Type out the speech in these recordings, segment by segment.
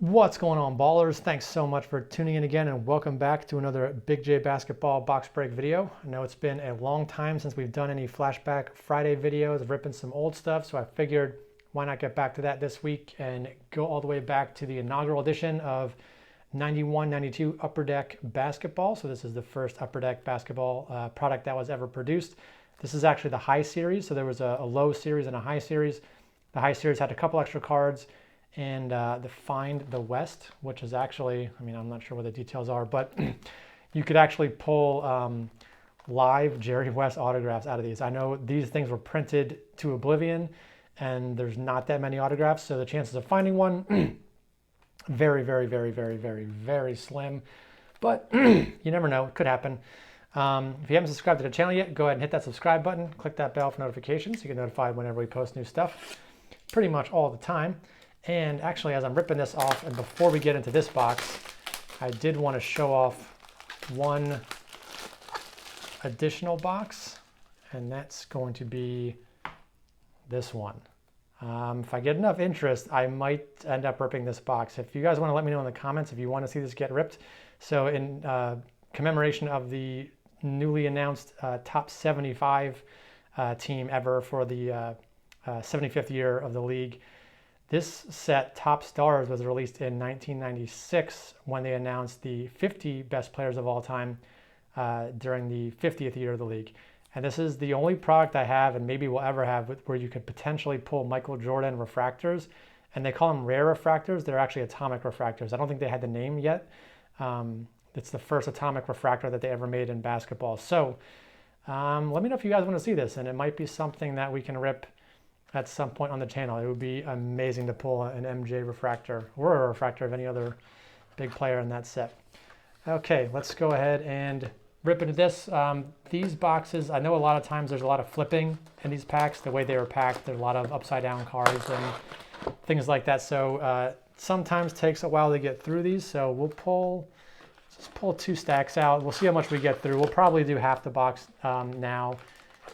What's going on, ballers? Thanks so much for tuning in again, and welcome back to another BigJBasketball box break video. I know it's been a long time since we've done any Flashback Friday videos, ripping some old stuff, so I figured why not get back to that this week and go all the way back to the inaugural edition of 91-92 Upper Deck Basketball. So this is the first Upper Deck Basketball product that was ever produced. This is actually the high series, so there was a low series and a high series. The high series had a couple extra cards, and the Find the West, which is actually, I mean, I'm not sure what the details are, but you could actually pull live Jerry West autographs out of these. I know these things were printed to oblivion, and there's not that many autographs, so the chances of finding one, very, very, very, very, very, very slim. But you never know, it could happen. If you haven't subscribed to the channel yet, go ahead and hit that subscribe button, click that bell for notifications so you get notified whenever we post new stuff, pretty much all the time. And actually, as I'm ripping this off, and before we get into this box, I did want to show off one additional box, and that's going to be this one. If I get enough interest, I might end up ripping this box. If you guys want to let me know in the comments if you want to see this get ripped. So in commemoration of the newly announced top 75 team ever for the 75th year of the league, this set, Top Stars, was released in 1996 when they announced the 50 best players of all time during the 50th year of the league. And this is the only product I have, and maybe will ever have, where you could potentially pull Michael Jordan refractors. And they call them rare refractors. They're actually atomic refractors. I don't think they had the name yet. It's the first atomic refractor that they ever made in basketball. So let me know if you guys want to see this, and it might be something that we can rip at some point on the channel. It would be amazing to pull an MJ refractor or a refractor of any other big player in that set. Okay, let's go ahead and rip into this. These boxes, I know a lot of times there's a lot of flipping in these packs. The way they were packed, there's a lot of upside down cards and things like that. So sometimes takes a while to get through these. So we'll just pull two stacks out. We'll see how much we get through. We'll probably do half the box now,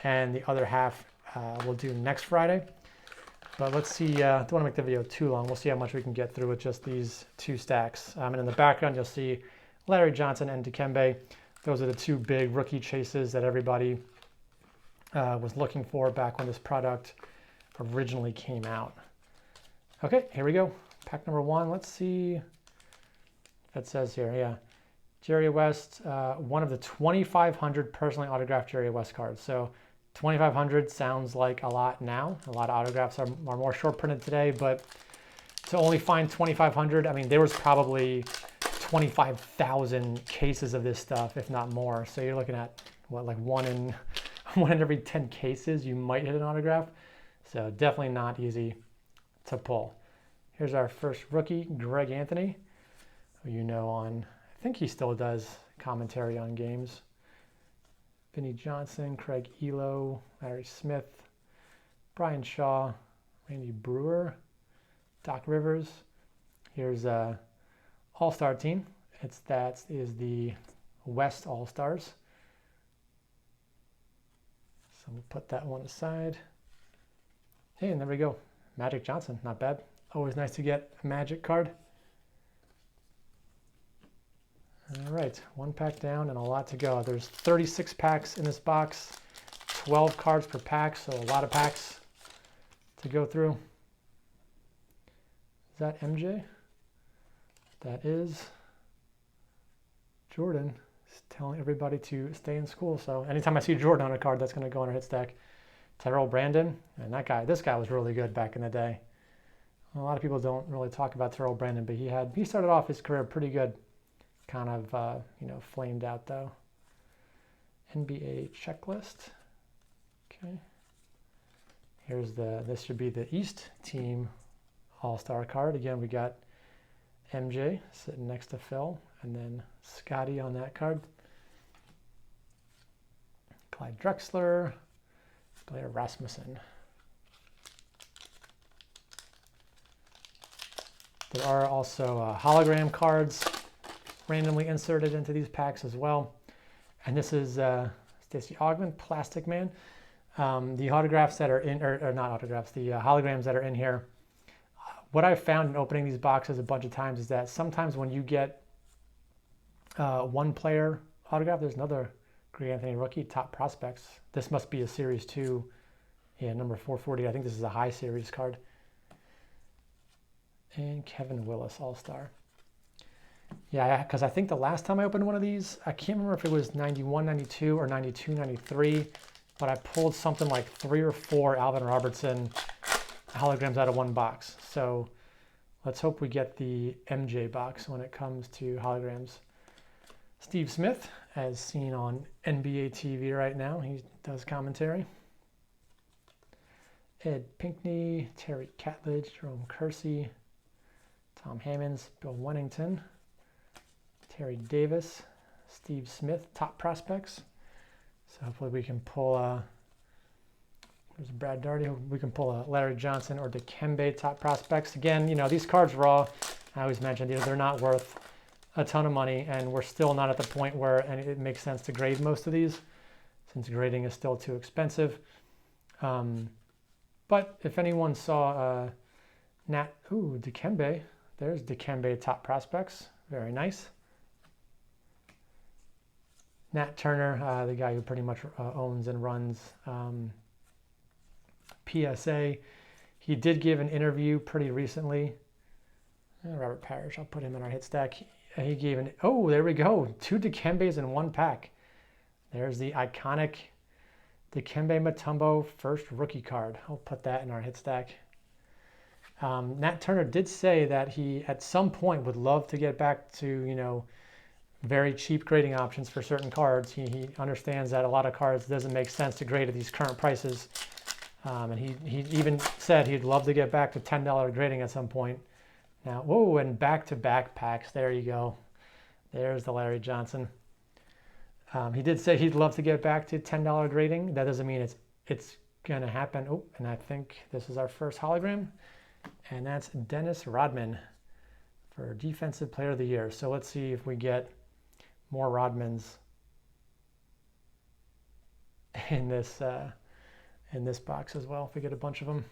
and the other half we'll do next Friday. But let's see, don't want to make the video too long. We'll see how much we can get through with just these two stacks. And in the background, you'll see Larry Johnson and Dikembe. Those are the two big rookie chases that everybody was looking for back when this product originally came out. Okay, here we go. Pack number one. Let's see if it says here. Yeah, Jerry West, one of the 2,500 personally autographed Jerry West cards. So 2,500 sounds like a lot now. A lot of autographs are more short printed today, but to only find 2,500, I mean, there was probably 25,000 cases of this stuff, if not more. So you're looking at what, like one in every 10 cases you might hit an autograph. So definitely not easy to pull. Here's our first rookie, Greg Anthony, who you know on, I think he still does commentary on games. Vinny Johnson, Craig Elo, Larry Smith, Brian Shaw, Randy Brewer, Doc Rivers. Here's All-Star team. That is the West All-Stars. So we'll put that one aside. Hey, and there we go. Magic Johnson, not bad. Always nice to get a Magic card. All right, one pack down and a lot to go. There's 36 packs in this box, 12 cards per pack, so a lot of packs to go through. Is that MJ? That is Jordan. He's telling everybody to stay in school. So anytime I see Jordan on a card, that's going to go on our hit stack. Terrell Brandon, and this guy was really good back in the day. A lot of people don't really talk about Terrell Brandon, but he started off his career pretty good. Kind of, flamed out though. NBA checklist. Okay. This should be the East team All-Star card. Again, we got MJ sitting next to Phil, and then Scotty on that card. Clyde Drexler, Blair Rasmussen. There are also hologram cards randomly inserted into these packs as well. And this is Stacey Augmon, Plastic Man. The autographs that are in, or not autographs, the holograms that are in here what I've found in opening these boxes a bunch of times is that sometimes when you get one player autograph, there's another Greg Anthony rookie, top prospects. This must be a Series 2, yeah, number 440. I think this is a high series card. And Kevin Willis, All-Star. Yeah, because I think the last time I opened one of these, I can't remember if it was 91, 92, or 92, 93, but I pulled something like 3 or 4 Alvin Robertson holograms out of one box. So let's hope we get the MJ box when it comes to holograms. Steve Smith, as seen on NBA TV right now, he does commentary. Ed Pinkney, Terry Catledge, Jerome Kersey, Tom Hammonds, Bill Wennington, Terry Davis, Steve Smith, top prospects. So hopefully we can pull there's Brad Daugherty. We can pull a Larry Johnson or Dikembe top prospects. Again, you know, these cards raw, I always mentioned, you know, they're not worth a ton of money, and we're still not at the point where it makes sense to grade most of these, since grading is still too expensive. But if anyone saw Dikembe, there's Dikembe top prospects, very nice. Nat Turner, the guy who pretty much owns and runs PSA. He did give an interview pretty recently. Robert Parrish, I'll put him in our hit stack. He gave oh, there we go. 2 Dikembes in one pack. There's the iconic Dikembe Mutombo first rookie card. I'll put that in our hit stack. Nat Turner did say that he, at some point, would love to get back to, you know, very cheap grading options for certain cards. He understands that a lot of cards doesn't make sense to grade at these current prices. And he even said he'd love to get back to $10 grading at some point. Now, whoa, and back-to-back packs. There you go. There's the Larry Johnson. He did say he'd love to get back to $10 grading. That doesn't mean it's going to happen. Oh, and I think this is our first hologram. And that's Dennis Rodman for Defensive Player of the Year. So let's see if we get more Rodmans in this box as well, if we get a bunch of them.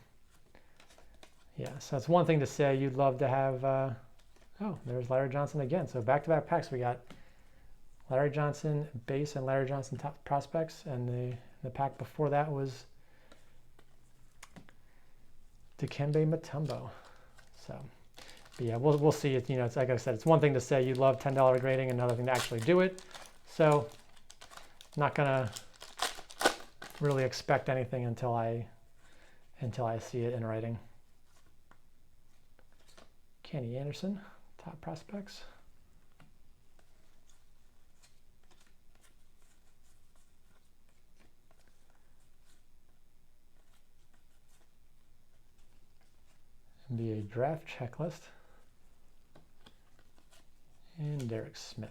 Yeah, so it's one thing to say you'd love to have, oh, there's Larry Johnson again. So back-to-back packs, we got Larry Johnson base and Larry Johnson top prospects, and the pack before that was Dikembe Mutombo. So, but yeah, we'll see it. You know, it's like I said, it's one thing to say you love $10 grading, another thing to actually do it. So, not gonna really expect anything until I see it in writing. Kenny Anderson, top prospects. NBA draft checklist. And Derek Smith.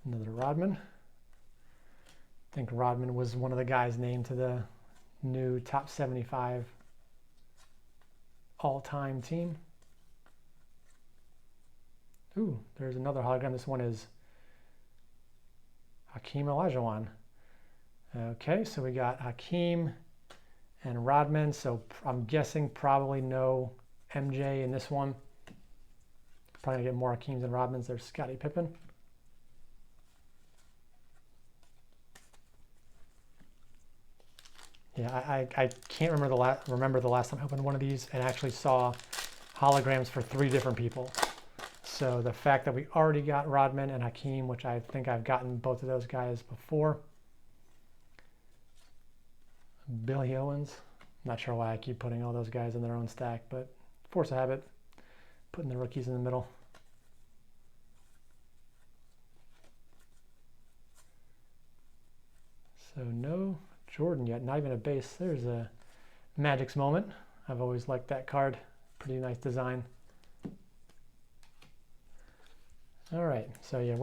Another Rodman. I think Rodman was one of the guys named to the new top 75 all-time team. Ooh, there's another hologram. This one is Hakeem Olajuwon. Okay, so we got Hakeem and Rodman. So I'm guessing probably no MJ in this one. Probably gonna get more Hakeems and Rodmans. There's Scottie Pippen. Yeah, I can't remember the last time I opened one of these and actually saw holograms for 3 different people. So the fact that we already got Rodman and Hakeem, which I think I've gotten both of those guys before. Billy Owens. Not sure why I keep putting all those guys in their own stack, but force of habit. Putting the rookies in the middle. So no Jordan yet, not even a base. There's a Magic's Moment. I've always liked that card. Pretty nice design. All right, so yeah,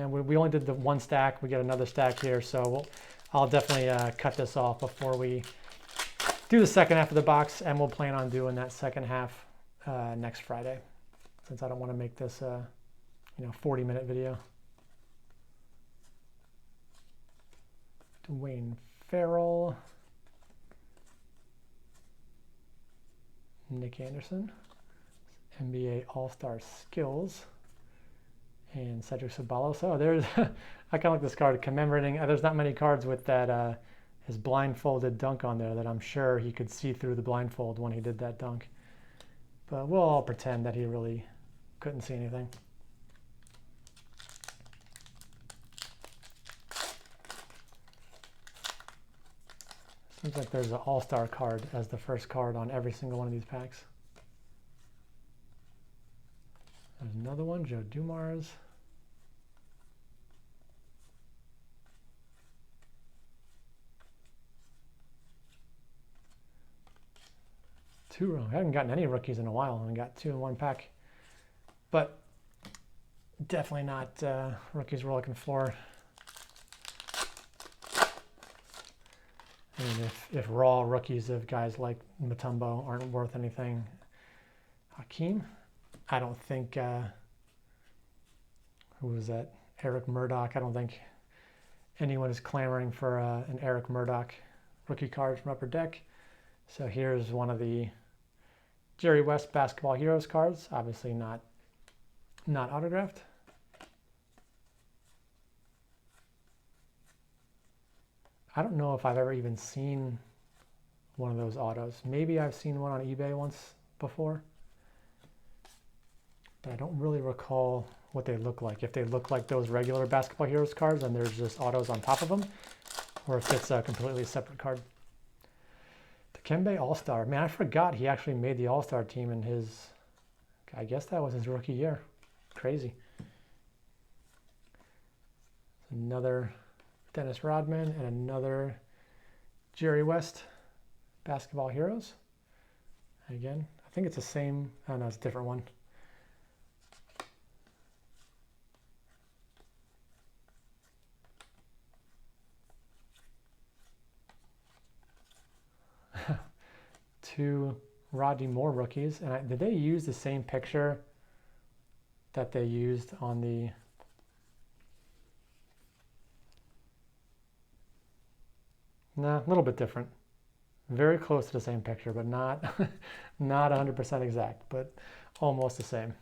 we only did the one stack. We got another stack here, so I'll definitely cut this off before we do the second half of the box, and we'll plan on doing that second half next Friday, since I don't want to make this 40-minute video. Dwayne Farrell, Nick Anderson, NBA All-Star Skills, and Cedric Ceballos. So there's, I kind of like this card commemorating, there's not many cards with that, his blindfolded dunk on there that I'm sure he could see through the blindfold when he did that dunk. But we'll all pretend that he really couldn't see anything. Seems like there's an all-star card as the first card on every single one of these packs. There's another one, Joe Dumars. I haven't gotten any rookies in a while. I got 2 in 1 pack. But definitely not rookies we're looking for. I mean, if raw rookies of guys like Mutombo aren't worth anything, Hakeem, I don't think, who was that? Eric Murdoch. I don't think anyone is clamoring for an Eric Murdoch rookie card from Upper Deck. So here's one of the Jerry West Basketball Heroes cards, obviously not autographed. I don't know if I've ever even seen one of those autos. Maybe I've seen one on eBay once before, but I don't really recall what they look like. If they look like those regular Basketball Heroes cards and there's just autos on top of them, or if it's a completely separate card. Dikembe All-Star. Man, I forgot he actually made the All-Star team in his, I guess that was his rookie year. Crazy. Another Dennis Rodman and another Jerry West Basketball Heroes. Again, I think it's the same. Oh no, it's a different one. Two Rodney Moore rookies. And did they use the same picture that they used on the... Nah, a little bit different. Very close to the same picture, but not 100% exact, but almost the same.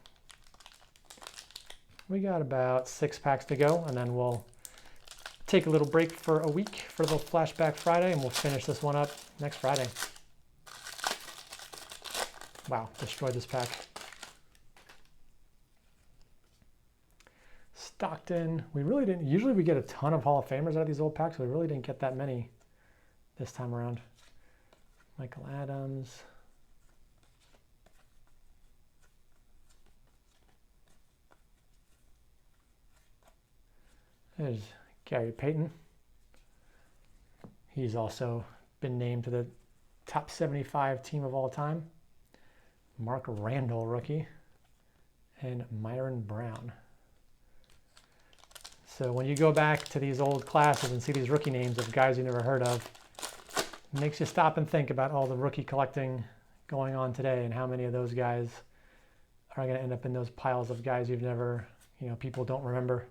We got about 6 packs to go, and then we'll take a little break for a week for the Flashback Friday, and we'll finish this one up next Friday. Wow, destroyed this pack. Stockton, we really didn't, usually we get a ton of Hall of Famers out of these old packs, we really didn't get that many this time around. Michael Adams. There's Gary Payton. He's also been named to the top 75 team of all time. Mark Randall, rookie, and Myron Brown. So when you go back to these old classes and see these rookie names of guys you never heard of, it makes you stop and think about all the rookie collecting going on today and how many of those guys are going to end up in those piles of guys you've never, people don't remember.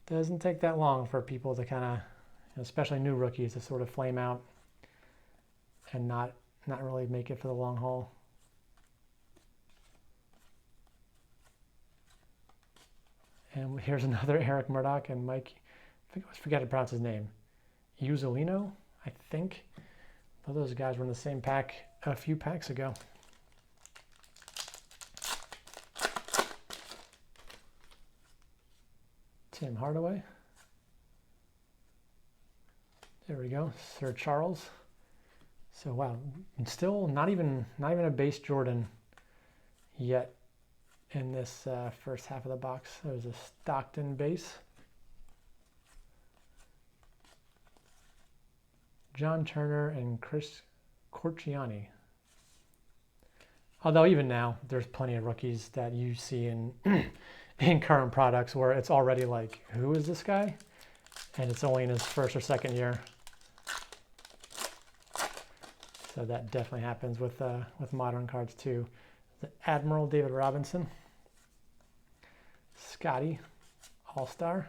Doesn't take that long for people to kind of, especially new rookies, to sort of flame out and not really make it for the long haul. And here's another Eric Murdoch and Mike, I always forget to pronounce his name, Uzzolino, I think. Both those guys were in the same pack a few packs ago. Tim Hardaway. There we go, Sir Charles. So wow, still not even a base Jordan yet in this first half of the box. There's a Stockton base. John Turner and Chris Corciani. Although even now, there's plenty of rookies that you see in in current products where it's already like, who is this guy? And it's only in his first or second year. So that definitely happens with modern cards too. The Admiral David Robinson, Scotty, All-Star,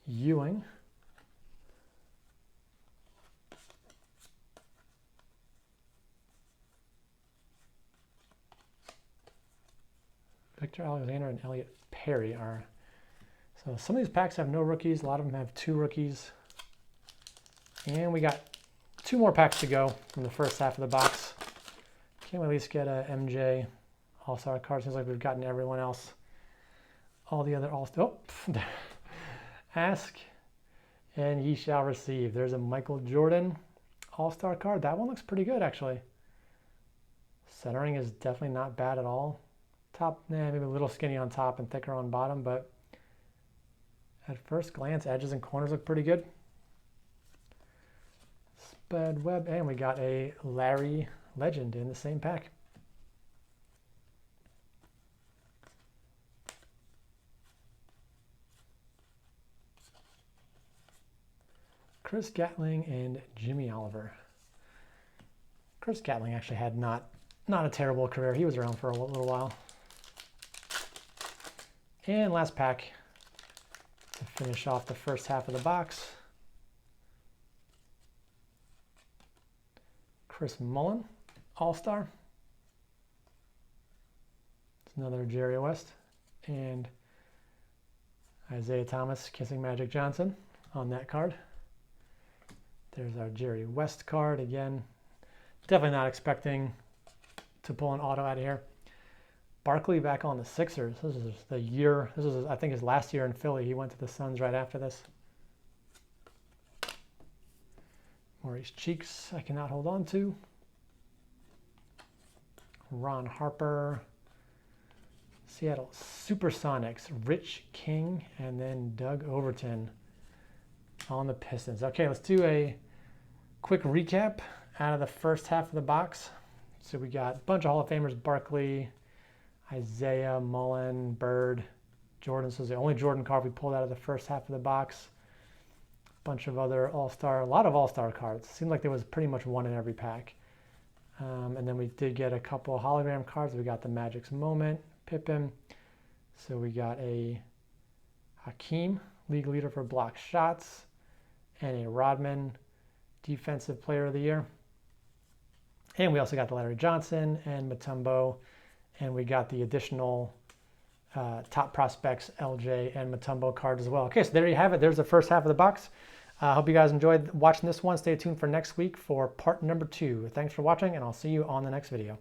Ewing. Victor Alexander and Elliot Perry are. So some of these packs have no rookies. A lot of them have 2 rookies. And we got 2 more packs to go from the first half of the box. Can we at least get a MJ All-Star card? Seems like we've gotten everyone else. All the other All-Star. Oh, ask and ye shall receive. There's a Michael Jordan All-Star card. That one looks pretty good, actually. Centering is definitely not bad at all. Top, maybe a little skinny on top and thicker on bottom, but at first glance, edges and corners look pretty good. Spud Webb, and we got a Larry Legend in the same pack. Chris Gatling and Jimmy Oliver. Chris Gatling actually had not a terrible career. He was around for a little while. And last pack to finish off the first half of the box. Chris Mullin, All-Star. It's another Jerry West. And Isaiah Thomas kissing Magic Johnson on that card. There's our Jerry West card again. Definitely not expecting to pull an auto out of here. Barkley back on the Sixers. This is the year. This is, I think, his last year in Philly. He went to the Suns right after this. Maurice Cheeks, I cannot hold on to. Ron Harper. Seattle Supersonics, Rich King, and then Doug Overton on the Pistons. Okay, let's do a quick recap out of the first half of the box. So we got a bunch of Hall of Famers: Barkley, Isaiah, Mullen, Bird, Jordan. So this is the only Jordan card we pulled out of the first half of the box. A bunch of other All-Star, a lot of All-Star cards. Seemed like there was pretty much one in every pack. And then we did get a couple hologram cards. We got the Magic's Moment, Pippen. So we got a Hakeem, league leader for block shots, and a Rodman, Defensive Player of the Year. And we also got the Larry Johnson and Mutombo. And we got the additional Top Prospects, LJ, and Mutombo card as well. Okay, so there you have it. There's the first half of the box. I hope you guys enjoyed watching this one. Stay tuned for next week for part number 2. Thanks for watching, and I'll see you on the next video.